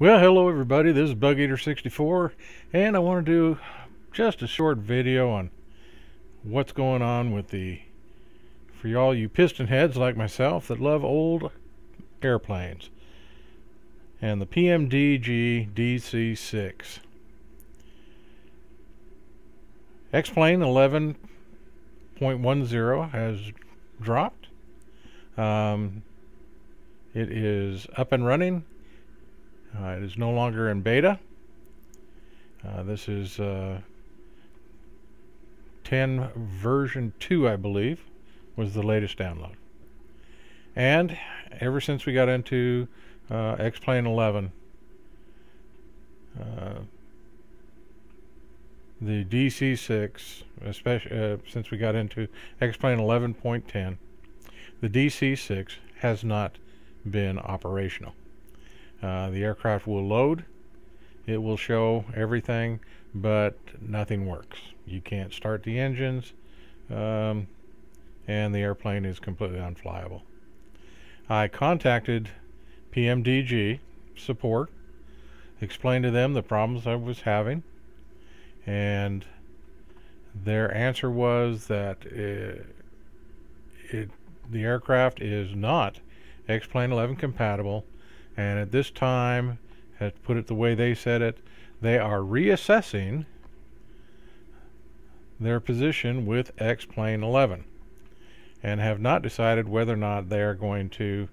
Well, hello everybody, this is BugEater64, and I want to do just a short video on what's going on with for all you piston heads like myself that love old airplanes, and the PMDG DC-6. X-Plane 11.10 has dropped. It is up and running. It is no longer in beta. This is 10 version 2, I believe, was the latest download. And ever since we got into X-Plane 11, the DC-6, especially since we got into X-Plane 11.10, the DC-6 has not been operational. The aircraft will load, it will show everything, but nothing works. You can't start the engines, and the airplane is completely unflyable. I contacted PMDG support, explained to them the problems I was having, and their answer was that the aircraft is not X-Plane 11 compatible, and at this time, to put it the way they said it, they are reassessing their position with X-Plane 11 and have not decided whether or not they are going to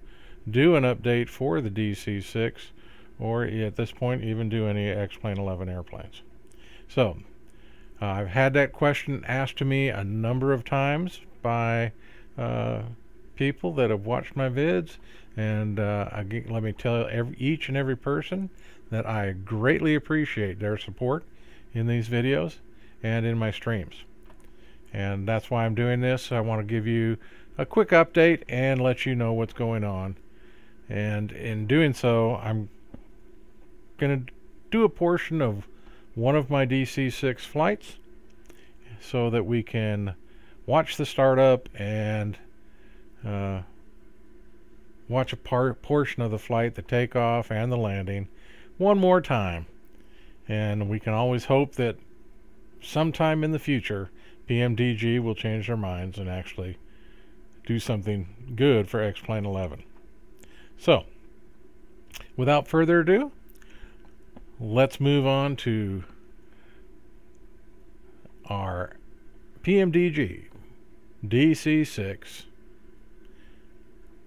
do an update for the DC-6 or at this point even do any X-Plane 11 airplanes. So I've had that question asked to me a number of times by people that have watched my vids, and let me tell each and every person that I greatly appreciate their support in these videos and in my streams. And that's why I'm doing this. I want to give you a quick update and let you know what's going on. And in doing so, I'm going to do a portion of one of my DC-6 flights so that we can watch the startup and watch a portion of the flight, the takeoff and the landing, one more time. And we can always hope that sometime in the future PMDG will change their minds and actually do something good for X-Plane 11. So, without further ado, let's move on to our PMDG DC-6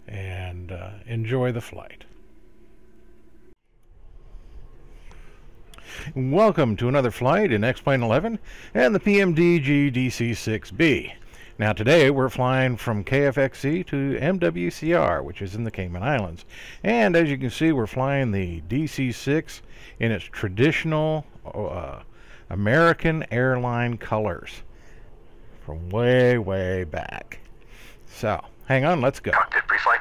and enjoy the flight. Welcome to another flight in X-Plane 11 and the PMDG DC-6B. Now today we're flying from KFXC to MWCR, which is in the Cayman Islands. And as you can see, we're flying the DC-6 in its traditional American airline colors from way, way back. So, hang on, let's go. Cockpit pre-flight.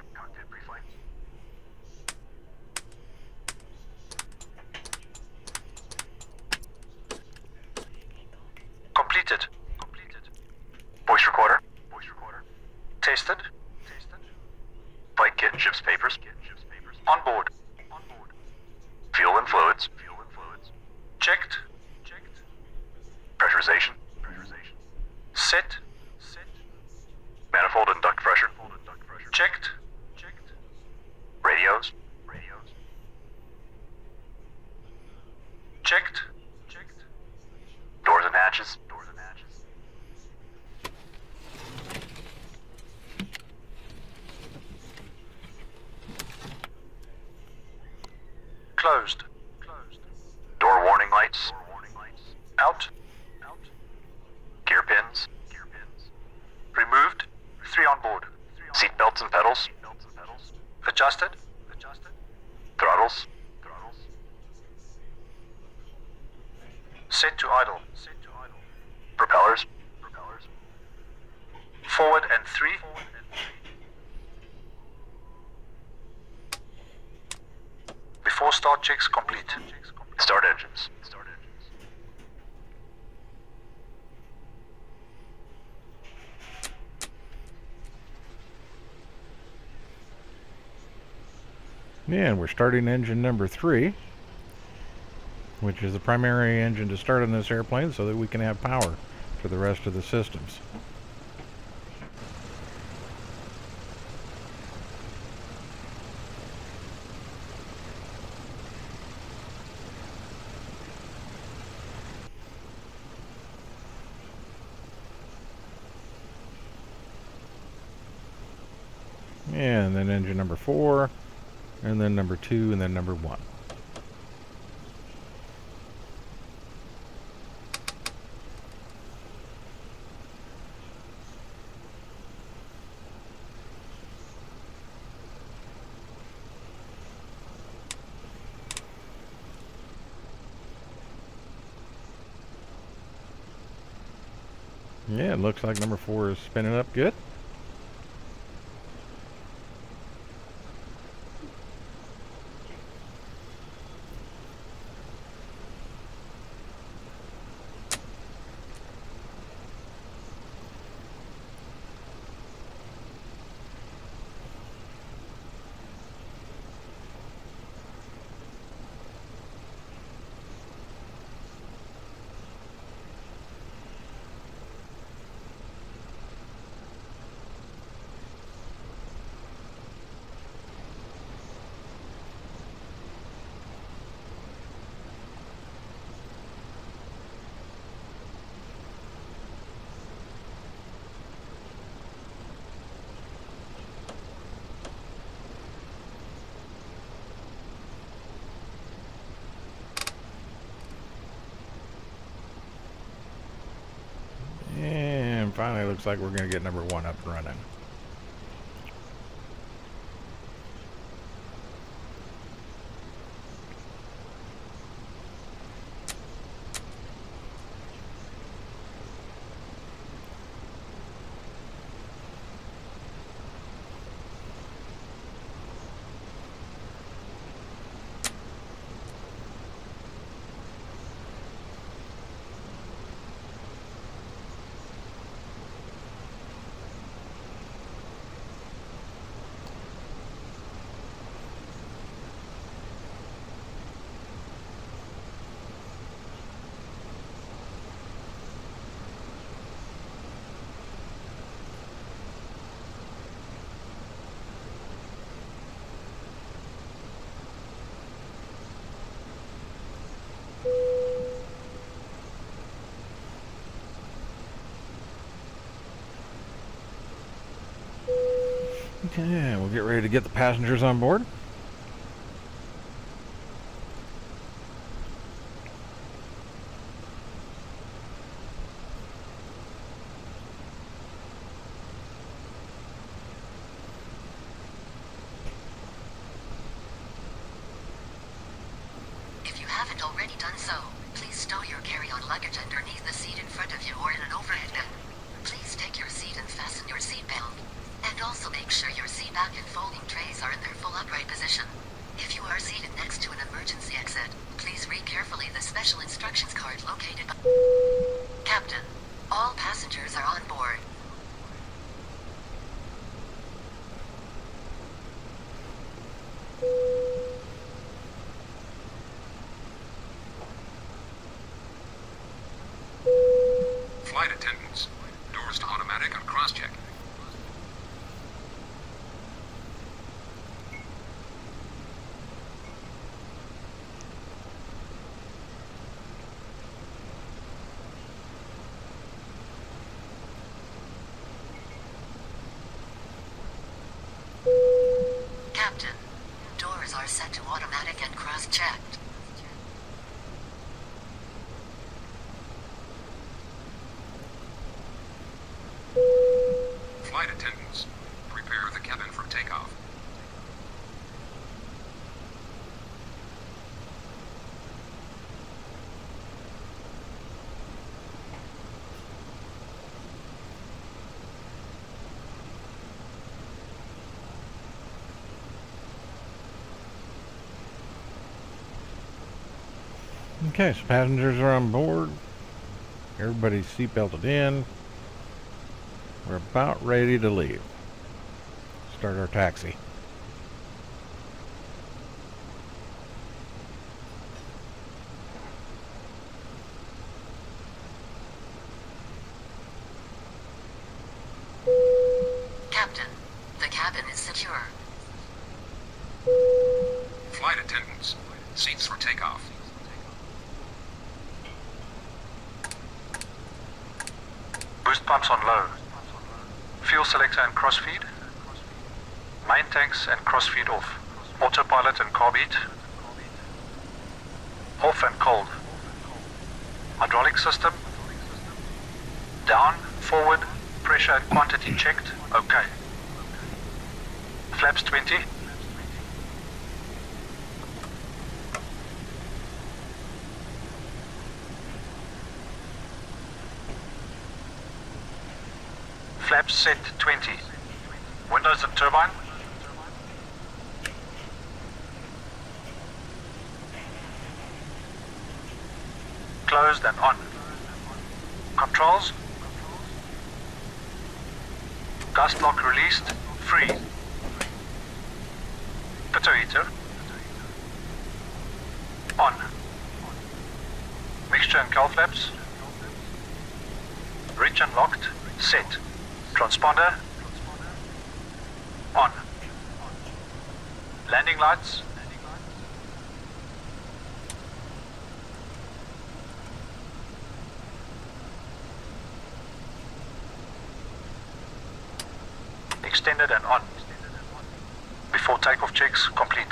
Completed. Voice recorder. Tested. Flight kit, ship's papers. On board. Fuel and fluids. Checked. Pressurization. Set. Manifold and duct pressure. Checked. Radios. Checked. Doors and hatches. Closed. Door warning lights. Out. Gear pins. Removed. 3 on board. Seat belts and pedals. Adjusted. Throttles. Set to idle. Propellers. Forward and 3. Before start checks complete. Start engines. Yeah, and we're starting engine number 3. which is the primary engine to start on this airplane so that we can have power for the rest of the systems. And then engine number 4, and then number 2, and then number 1. Yeah, it looks like number 4 is spinning up good. And finally, looks like we're going to get number 1 up and running. Okay, we'll get ready to get the passengers on board. If you haven't already done so, please stow your carry-on luggage underneath the seat in front of you or in an overhead bin. Please take your seat and fasten your seat belt. And also make sure your seat back and folding trays are in their full upright position. If you are seated next to an emergency exit, please read carefully the special instructions card located. Captain, all passengers are on board. Flight attendants, doors to automatic and cross-check. Captain, doors are set to automatic and cross-checked. Flight attendants, prepare the cabin for takeoff. Okay, so passengers are on board. Everybody's seatbelted in. We're about ready to leave. Start our taxi. secure. Flight attendants, seats for takeoff. Boost pumps on low. Fuel selector and crossfeed. Main tanks and crossfeed off. Autopilot and carb heat. Off and cold. Hydraulic system. Down, forward, pressure and quantity checked. Okay. Flaps 20. Flaps set 20. Windows and turbine. Closed and on. Controls. Gas block released. Free. Pitot heater. On. Mixture and cowl flaps. Reach unlocked. Set. Transponder. On. Landing lights. Extended and on. Before takeoff checks complete.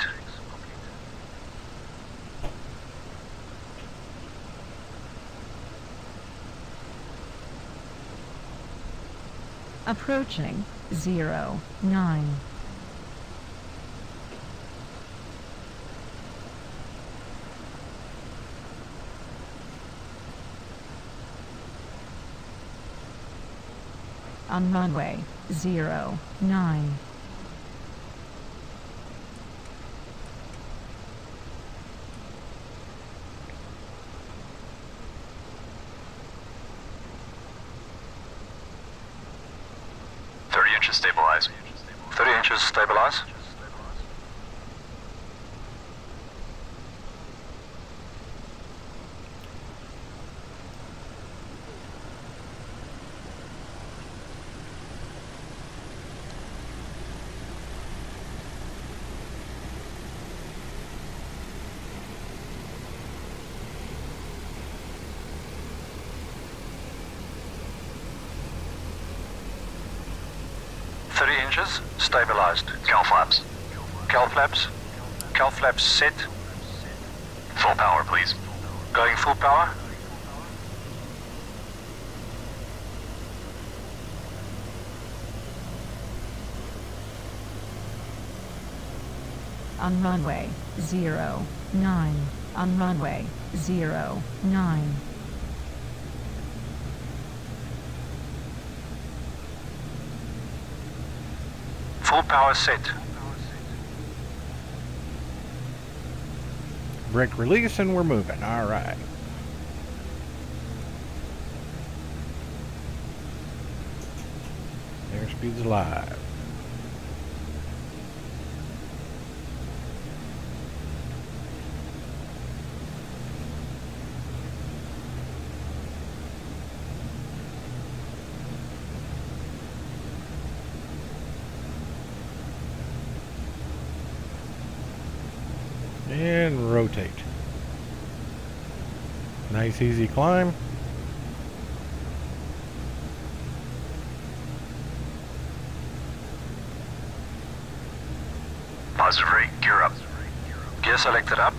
Approaching 09. On runway 09. Stabilize. 30 inches stabilize. Stabilized. Cowl flaps. Cowl flaps. Cowl flaps set. Full power, please. Going full power. On runway 09. On runway 09. Full power set. Brake release and we're moving. All right. Airspeed's live. And rotate. Nice easy climb. Positive rate, gear up. Gear selected up.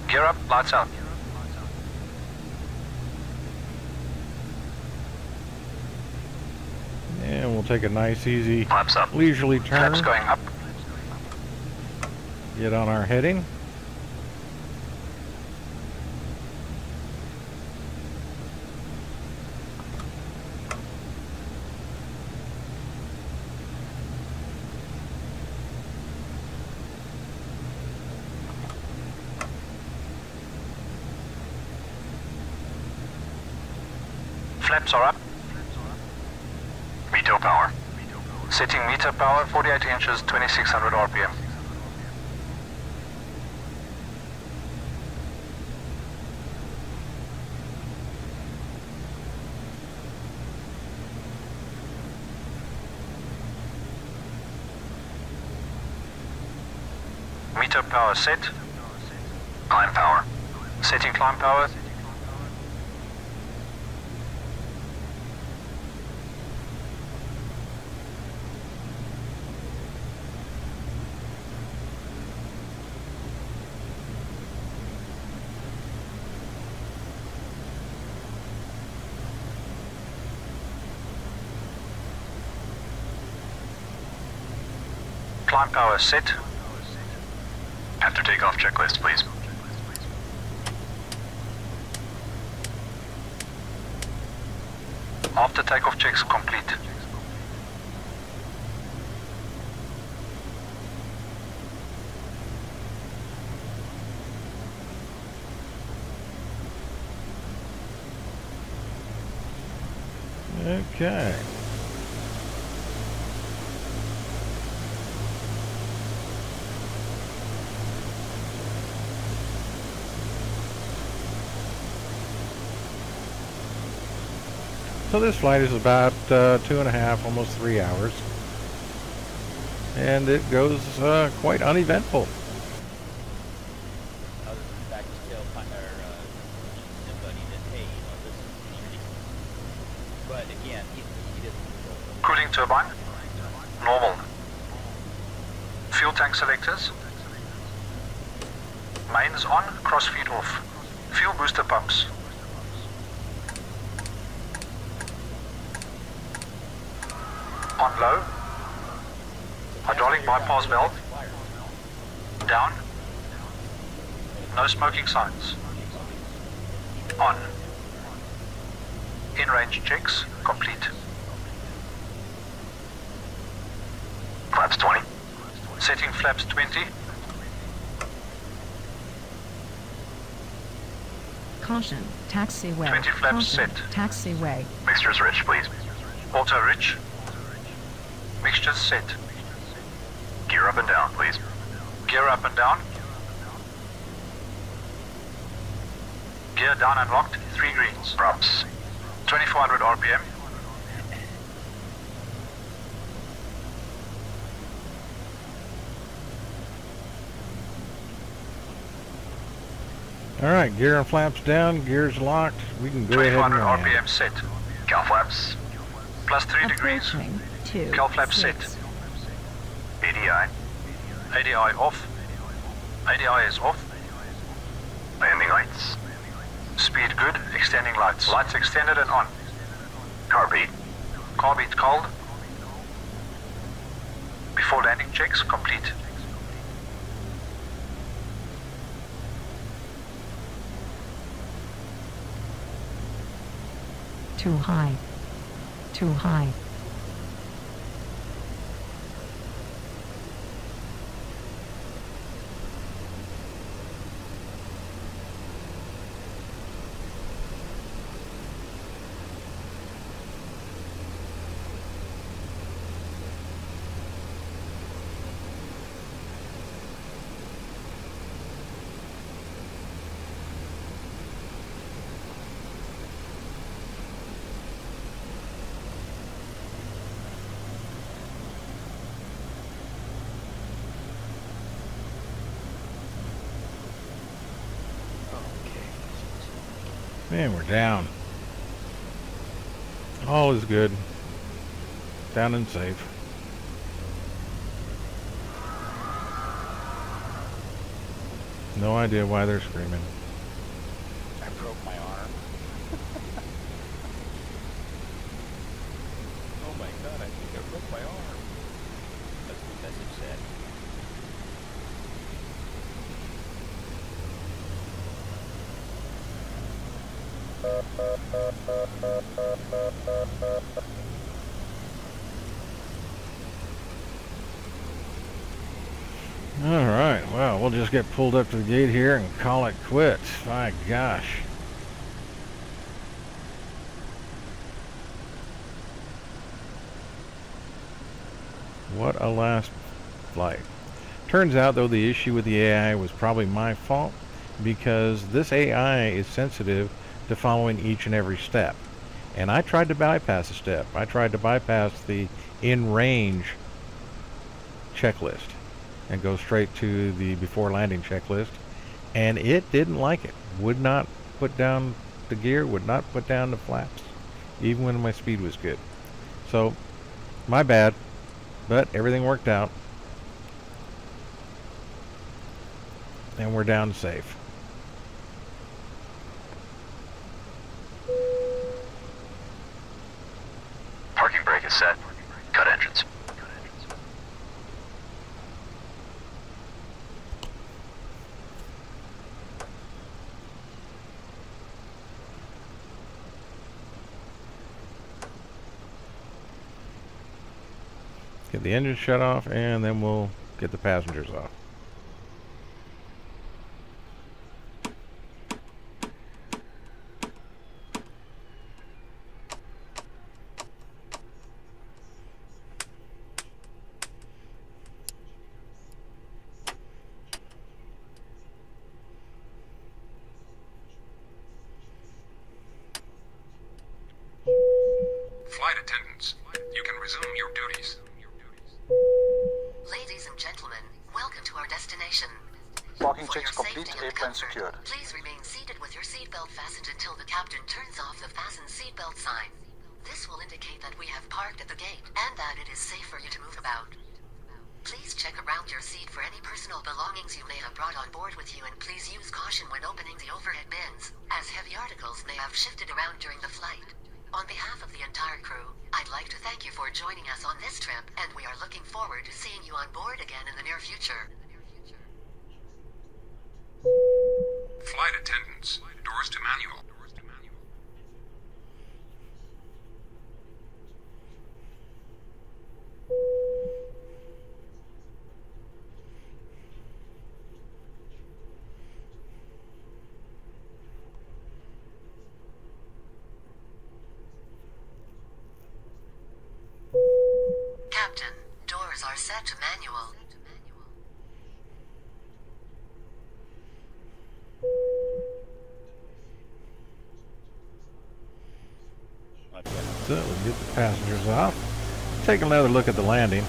Gear up, lights out. And we'll take a nice easy Flaps up. leisurely turn. Flaps going up. Get on our heading. Flaps are up. Meter power. Setting meter power, 48 inches, 2600 RPM. Pitot power set. Climb power. Setting climb power. Climb power set. After takeoff checklist, please. After takeoff checks complete. Okay. So this flight is about 2.5, almost 3 hours. And it goes quite uneventful. Other than the fact he's still kind of somebody that, hey, you know, this is ridiculous. But again, he doesn't control it. Cooling turbine. Normal. Fuel tank selectors. Mains on, crossfeed off. Fuel booster pumps. On low. Hydraulic bypass valve. Down. No smoking signs. On. In-range checks complete. Flaps 20. Setting flaps 20. Caution, taxiway. 20 flaps Caution, set. taxiway. Mixtures rich, please. Auto rich. Mixtures set. Gear up and down, please. Gear up and down. Gear down and locked, 3 greens. Props. 2400 RPM. Alright, gear and flaps down, gears locked. We can go ahead and 2400 land. RPM set. Cow flaps. Plus 3 degrees. Approaching 2, Cal flap 6. set. ADI. ADI off. ADI is off. Landing lights. Speed good, extending lights. Lights extended and on. Car beat. Car beat cold. Before landing checks complete. Too high. Too high. Man, we're down. All is good. Down and safe. No idea why they're screaming. I broke my arm. Oh my god, I think I broke my arm. That's what the message said. Alright, well, we'll just get pulled up to the gate here and call it quits. My gosh. What a last flight. Turns out, though, the issue with the AI was probably my fault, because this AI is sensitive to following each and every step. And I tried to bypass a step. I tried to bypass the in-range checklist. and go straight to the before landing checklist. And it didn't like it. Would not put down the gear, would not put down the flaps, even when my speed was good. So, my bad, but everything worked out. And we're down safe. Parking brake is set. Cut engines. Get the engine shut off, and then we'll get the passengers off. Flight attendants, you can resume your duties. Ladies and gentlemen, welcome to our destination. Parking For checks your complete, safety and airplane comfort, secured. please remain seated with your seatbelt fastened until the captain turns off the fasten seatbelt sign. This will indicate that we have parked at the gate and that it is safe for you to move about. Please check around your seat for any personal belongings you may have brought on board with you, and please use caution when opening the overhead bins, as heavy articles may have shifted around during the flight. On behalf of the entire crew, I'd like to thank you for joining us on this trip, and we are looking forward to seeing you on board again in the near future. Flight attendants, doors to manual. Captain, doors are set to manual. Okay. So we'll get the passengers off. Take another look at the landing.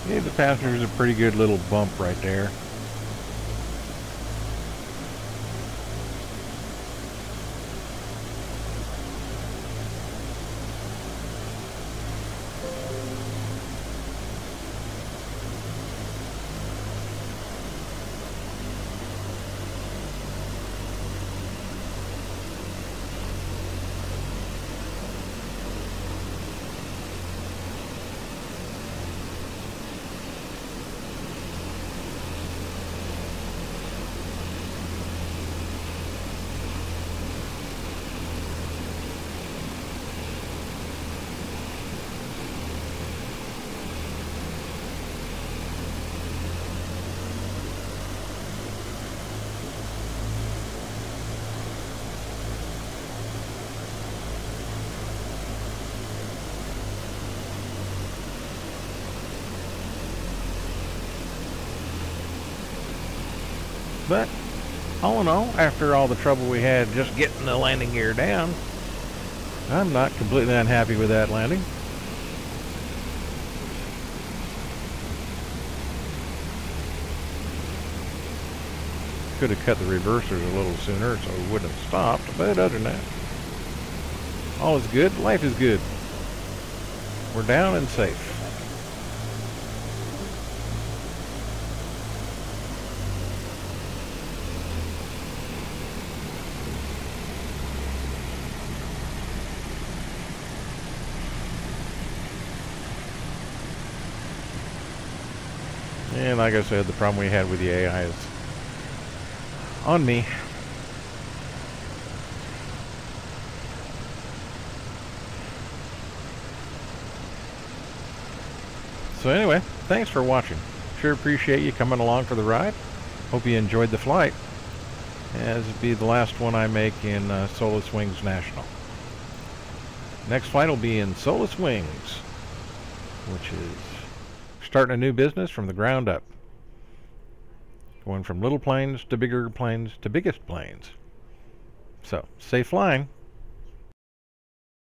Gave the passengers a pretty good little bump right there. But all in all, after all the trouble we had just getting the landing gear down, I'm not completely unhappy with that landing. Could have cut the reversers a little sooner so we wouldn't have stopped, but other than that, all is good. Life is good. We're down and safe. And like I said, the problem we had with the AI is on me. So anyway, thanks for watching. Sure appreciate you coming along for the ride. Hope you enjoyed the flight. As it'll be the last one I make in Solus Wings National. Next flight will be in Solus Wings, which is starting a new business from the ground up. Going from little planes to bigger planes to biggest planes. So, safe flying.